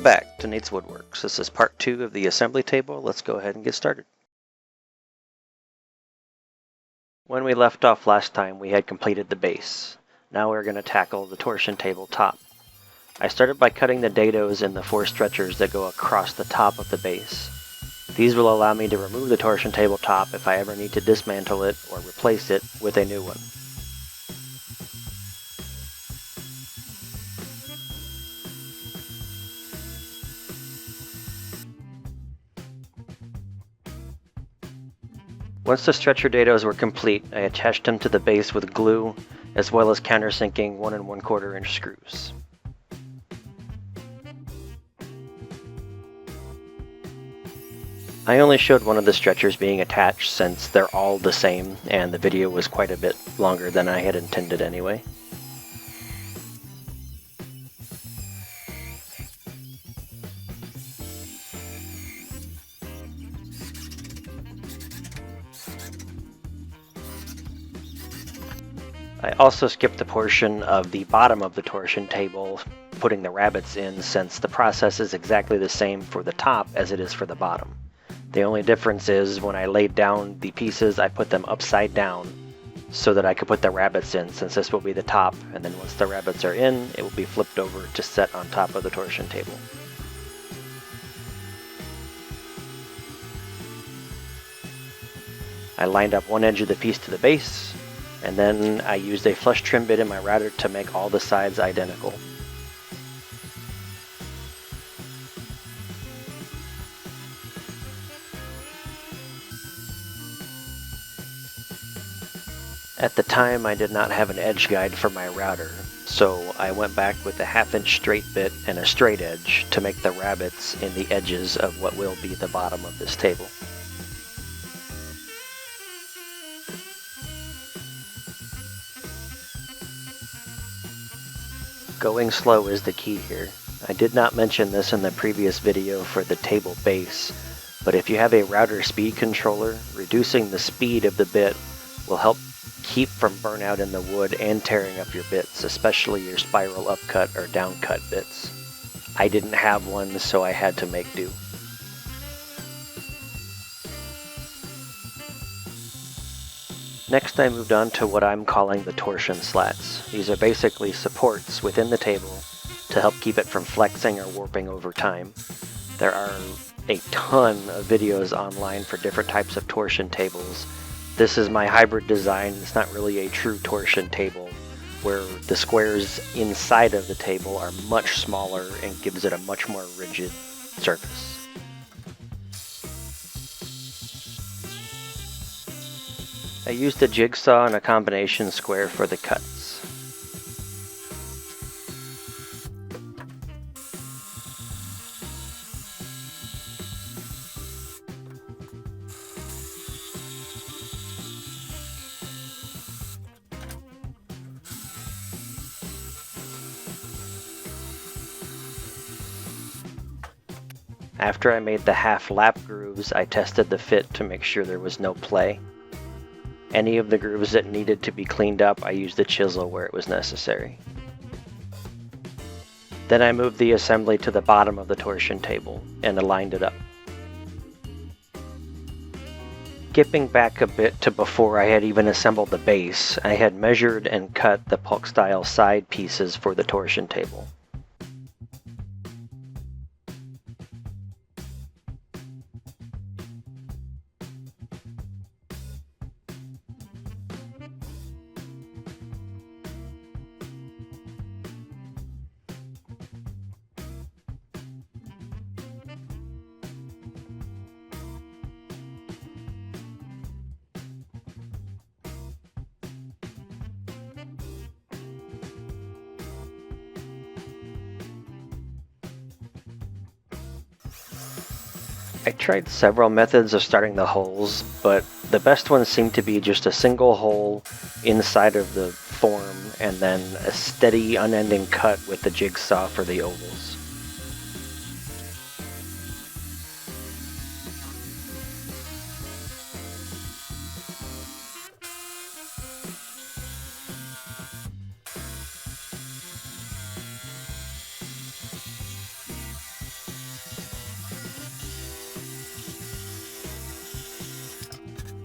back to Nate's Woodworks. This is part 2 of the assembly table. Let's go ahead and get started. When we left off last time, we had completed the base. Now we're going to tackle the torsion table top. I started by cutting the dados in the 4 stretchers that go across the top of the base. These will allow me to remove the torsion table top if I ever need to dismantle it or replace it with a new one. Once the stretcher dados were complete, I attached them to the base with glue, as well as countersinking 1 1/4 inch screws. I only showed one of the stretchers being attached since they're all the same, and the video was quite a bit longer than I had intended anyway. I also skipped the portion of the bottom of the torsion table, putting the rabbets in, since the process is exactly the same for the top as it is for the bottom. The only difference is when I laid down the pieces, I put them upside down so that I could put the rabbets in, since this will be the top, and then once the rabbets are in, it will be flipped over to set on top of the torsion table. I lined up one edge of the piece to the base, and then I used a flush trim bit in my router to make all the sides identical. At the time, I did not have an edge guide for my router, so I went back with a 1/2 inch straight bit and a straight edge to make the rabbets in the edges of what will be the bottom of this table. Going slow is the key here. I did not mention this in the previous video for the table base, but if you have a router speed controller, reducing the speed of the bit will help keep from burnout in the wood and tearing up your bits, especially your spiral upcut or downcut bits. I didn't have one, so I had to make do. Next, I moved on to what I'm calling the torsion slats. These are basically supports within the table to help keep it from flexing or warping over time. There are a ton of videos online for different types of torsion tables. This is my hybrid design. It's not really a true torsion table, where the squares inside of the table are much smaller and gives it a much more rigid surface. I used a jigsaw and a combination square for the cuts. After I made the half lap grooves, I tested the fit to make sure there was no play. Any of the grooves that needed to be cleaned up, I used the chisel where it was necessary. Then I moved the assembly to the bottom of the torsion table and aligned it up. Skipping back a bit to before I had even assembled the base, I had measured and cut the puck style side pieces for the torsion table. I tried several methods of starting the holes, but the best ones seemed to be just a single hole inside of the form and then a steady unending cut with the jigsaw for the ovals.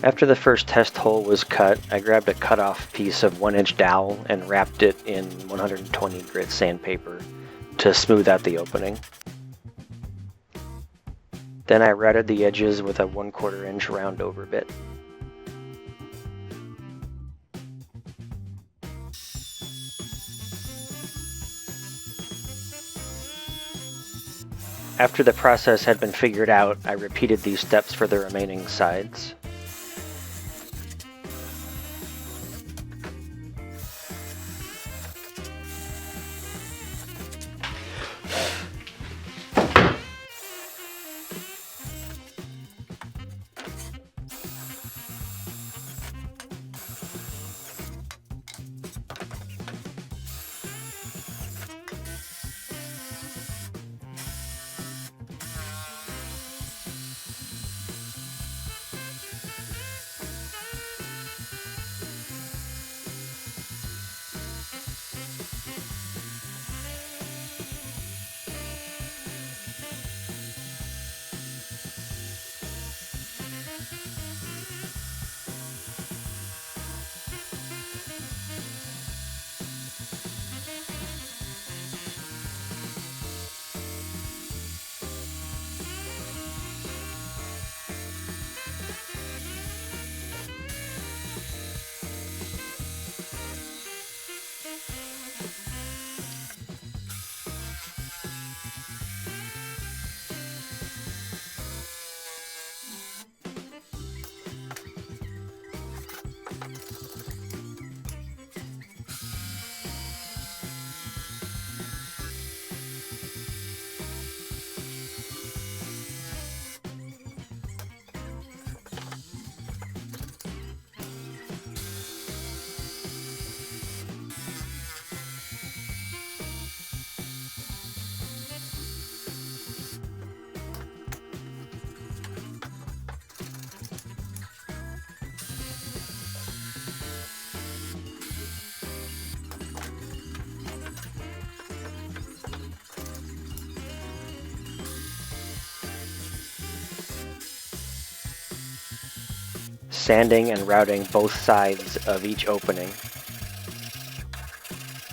After the first test hole was cut, I grabbed a cut-off piece of 1-inch dowel and wrapped it in 120 grit sandpaper to smooth out the opening. Then I routed the edges with a 1/4 inch round over bit. After the process had been figured out, I repeated these steps for the remaining sides. Sanding and routing both sides of each opening.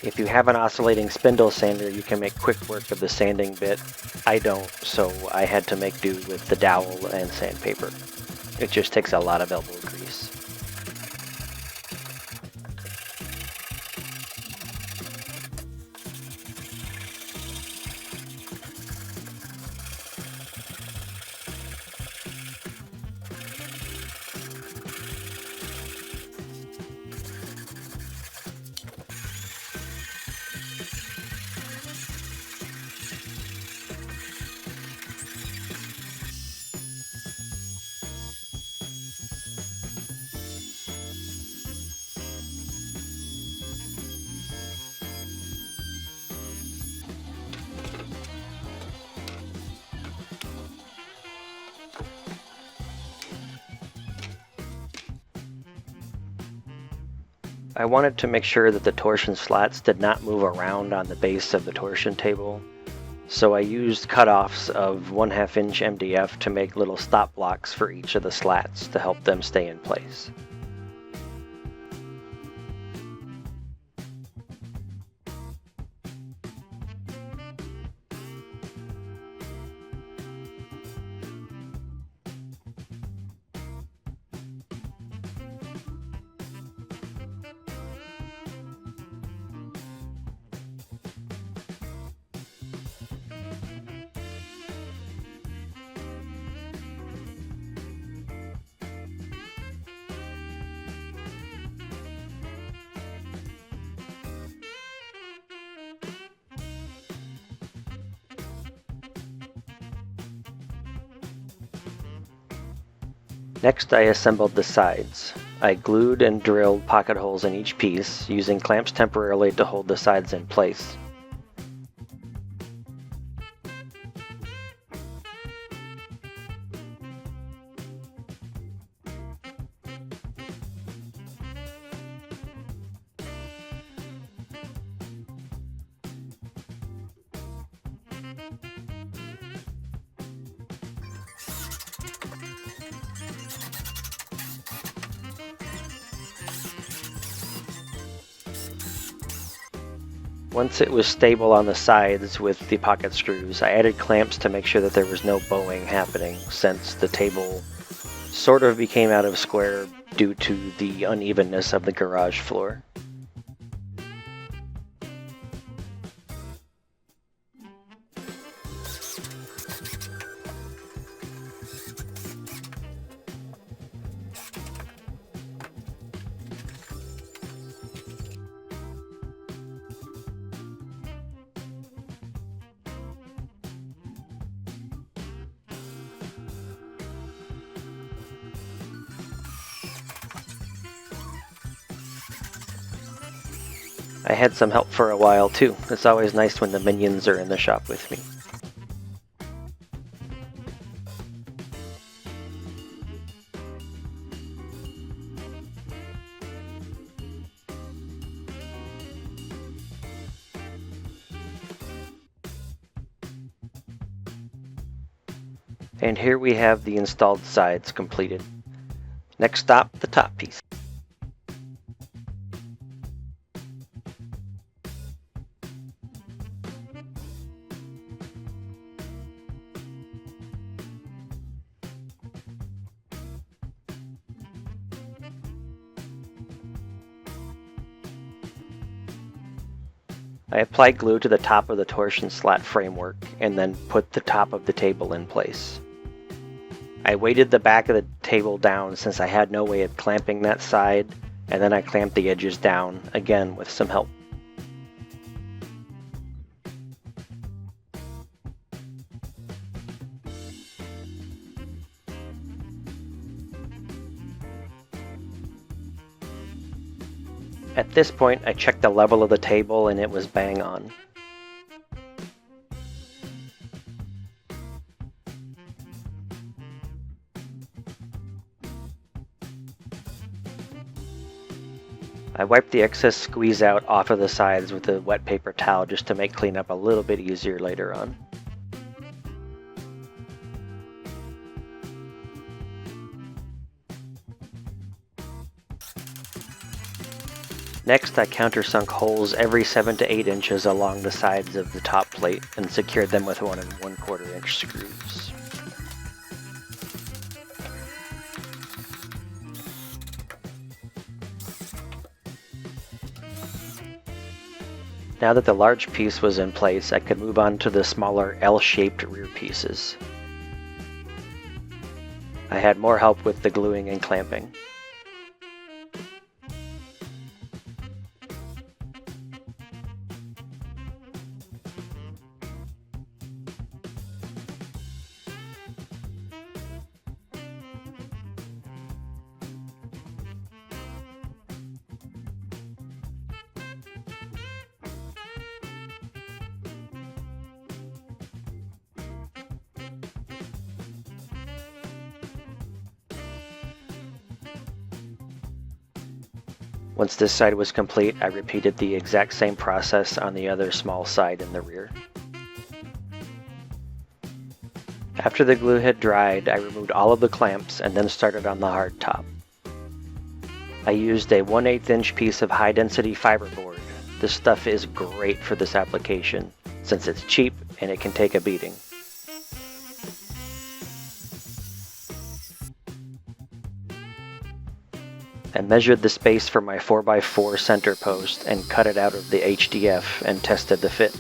If you have an oscillating spindle sander, you can make quick work of the sanding bit. I don't, so I had to make do with the dowel and sandpaper. It just takes a lot of elbow grease. I wanted to make sure that the torsion slats did not move around on the base of the torsion table, so I used cutoffs of 1/2 inch MDF to make little stop blocks for each of the slats to help them stay in place. Next, I assembled the sides. I glued and drilled pocket holes in each piece, using clamps temporarily to hold the sides in place. Once it was stable on the sides with the pocket screws, I added clamps to make sure that there was no bowing happening, since the table sort of became out of square due to the unevenness of the garage floor. I had some help for a while too. It's always nice when the minions are in the shop with me. And here we have the installed sides completed. Next stop, the top piece. I applied glue to the top of the torsion slat framework and then put the top of the table in place. I weighted the back of the table down since I had no way of clamping that side, and then I clamped the edges down, again with some help. At this point, I checked the level of the table and it was bang on. I wiped the excess squeeze out off of the sides with a wet paper towel just to make cleanup a little bit easier later on. Next, I countersunk holes every 7 to 8 inches along the sides of the top plate and secured them with 1 1/4 inch screws. Now that the large piece was in place, I could move on to the smaller L-shaped rear pieces. I had more help with the gluing and clamping. Once this side was complete, I repeated the exact same process on the other small side in the rear. After the glue had dried, I removed all of the clamps and then started on the hard top. I used a 1/8 inch piece of high-density fiberboard. This stuff is great for this application, since it's cheap and it can take a beating. I measured the space for my 4x4 center post and cut it out of the HDF and tested the fit.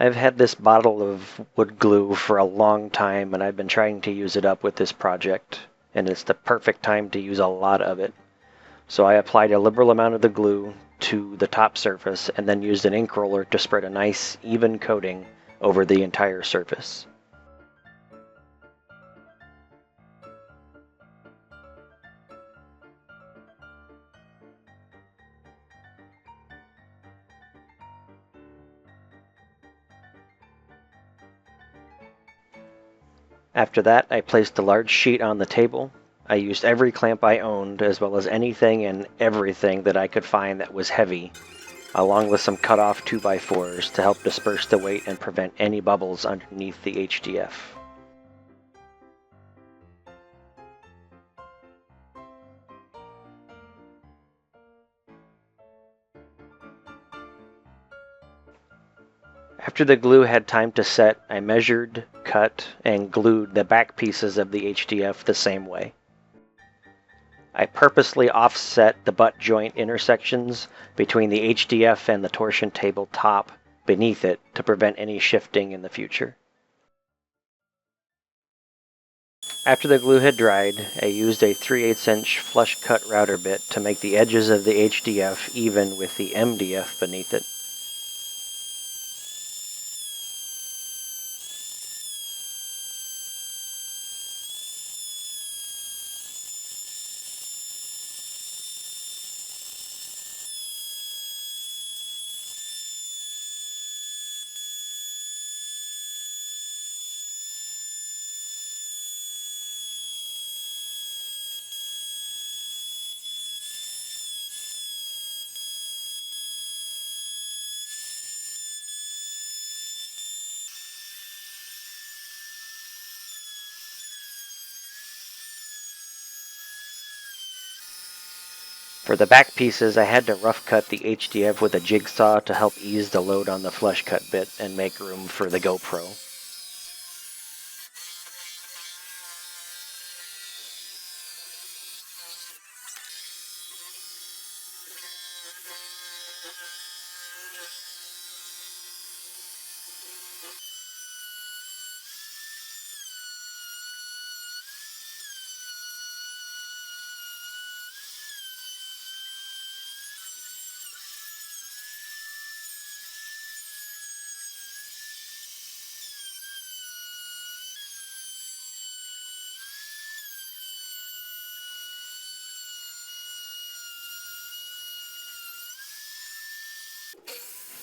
I've had this bottle of wood glue for a long time and I've been trying to use it up with this project, and it's the perfect time to use a lot of it. So I applied a liberal amount of the glue to the top surface and then used an ink roller to spread a nice even coating over the entire surface. After that, I placed a large sheet on the table. I used every clamp I owned, as well as anything and everything that I could find that was heavy, along with some cut-off 2x4s to help disperse the weight and prevent any bubbles underneath the HDF. After the glue had time to set, I measured, cut, and glued the back pieces of the HDF the same way. I purposely offset the butt joint intersections between the HDF and the torsion table top beneath it to prevent any shifting in the future. After the glue had dried, I used a 3/8 inch flush cut router bit to make the edges of the HDF even with the MDF beneath it. For the back pieces, I had to rough cut the HDF with a jigsaw to help ease the load on the flush cut bit and make room for the GoPro.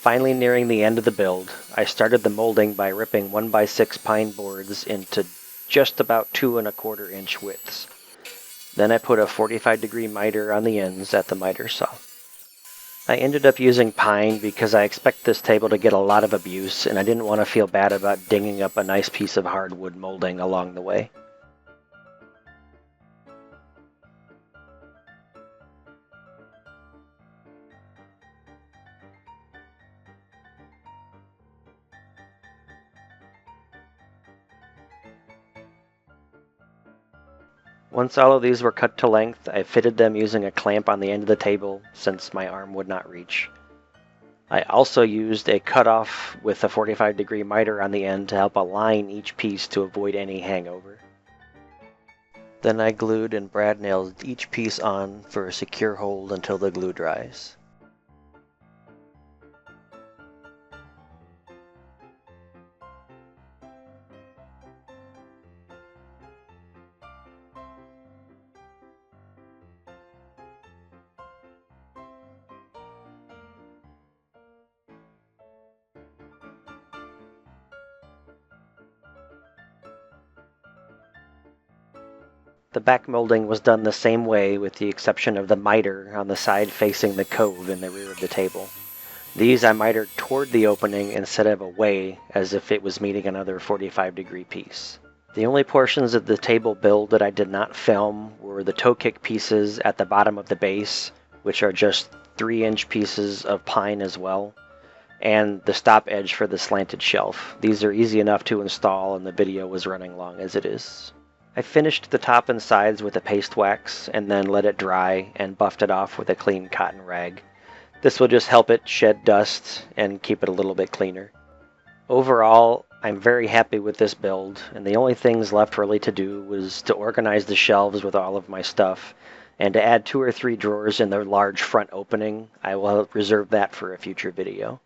Finally nearing the end of the build, I started the molding by ripping 1x6 pine boards into just about 2 1/4 inch widths. Then I put a 45-degree miter on the ends at the miter saw. I ended up using pine because I expect this table to get a lot of abuse and I didn't want to feel bad about dinging up a nice piece of hardwood molding along the way. Once all of these were cut to length, I fitted them using a clamp on the end of the table since my arm would not reach. I also used a cutoff with a 45-degree miter on the end to help align each piece to avoid any hangover. Then I glued and brad nailed each piece on for a secure hold until the glue dries. The back molding was done the same way with the exception of the miter on the side facing the cove in the rear of the table. These I mitered toward the opening instead of away, as if it was meeting another 45-degree piece. The only portions of the table build that I did not film were the toe kick pieces at the bottom of the base, which are just 3-inch pieces of pine as well, and the stop edge for the slanted shelf. These are easy enough to install and the video was running long as it is. I finished the top and sides with a paste wax and then let it dry and buffed it off with a clean cotton rag. This will just help it shed dust and keep it a little bit cleaner. Overall, I'm very happy with this build, and the only things left really to do was to organize the shelves with all of my stuff and to add 2 or 3 drawers in the large front opening. I will reserve that for a future video.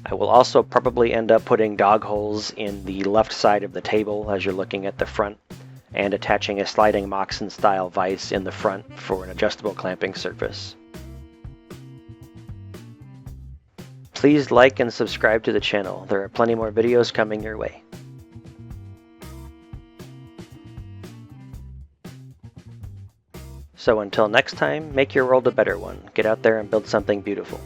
I will also probably end up putting dog holes in the left side of the table as you're looking at the front, and attaching a sliding moccasin style vise in the front for an adjustable clamping surface. Please like and subscribe to the channel. There are plenty more videos coming your way. So until next time, make your world a better one. Get out there and build something beautiful.